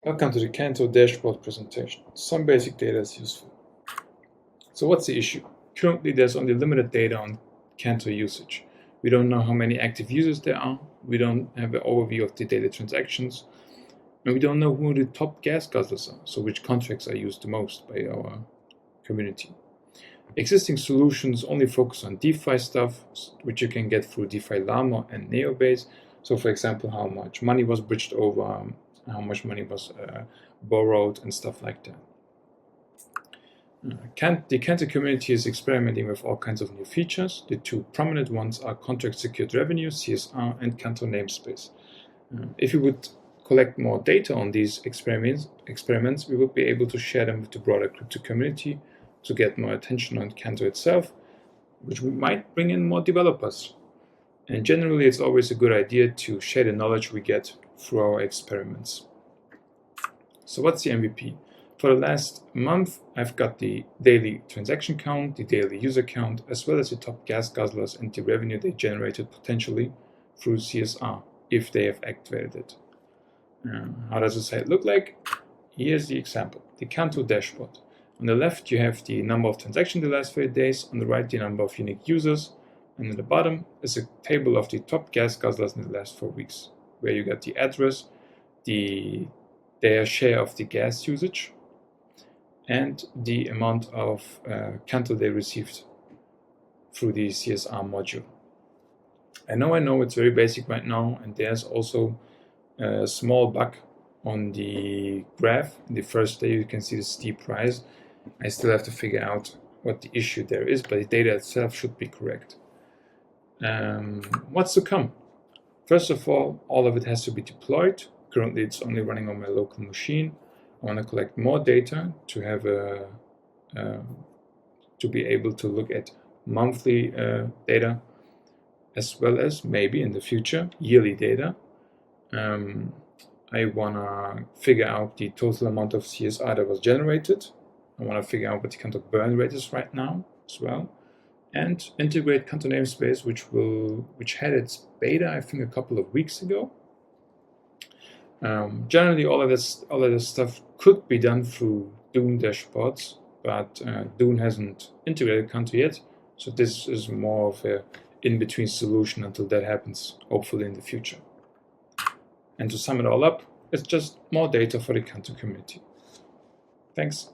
Welcome to the Canto dashboard presentation. Some basic data is useful. So what's the issue? Currently there's only limited data on Canto usage. We don't know how many active users there are, we don't have an overview of the daily transactions, and we don't know who the top gas guzzlers are, so which contracts are used the most by our community. Existing solutions only focus on DeFi stuff, which you can get through DeFi Llama and Neobase. So for example, how much money was bridged over, how much money was borrowed and stuff like that. The Canto community is experimenting with all kinds of new features. The two prominent ones are Contract Secured Revenue, CSR, and Canto Namespace. If you would collect more data on these experiments, we would be able to share them with the broader crypto community to get more attention on Canto itself, which might bring in more developers. And generally, it's always a good idea to share the knowledge we get through our experiments. So what's the MVP? For the last month, I've got the daily transaction count, the daily user count, as well as the top gas guzzlers and the revenue they generated potentially through CSR, if they have activated it. How does the site look like? Here's the example, the Canto dashboard. On the left, you have the number of transactions the last 30 days, on the right, the number of unique users, and at the bottom is a table of the top gas guzzlers in the last 4 weeks, where you got the address, their share of the gas usage, and the amount of Canto they received through the CSR module. I know it's very basic right now, and there's also a small bug on the graph. In the first day you can see the steep rise. I still have to figure out what the issue there is, but the data itself should be correct. What's to come? First of all of it has to be deployed. Currently it's only running on my local machine. I want to collect more data to have to be able to look at monthly data, as well as maybe in the future yearly data. I want to figure out the total amount of CSR that was generated. I want to figure out what the Canto burn rate is right now as well, and integrate Canto Namespace, which had its beta I think a couple of weeks ago. Generally, all of this stuff could be done through Dune dashboards, but Dune hasn't integrated Canto yet, so this is more of a in-between solution until that happens, hopefully in the future. And to sum it all up, it's just more data for the Canto community. Thanks.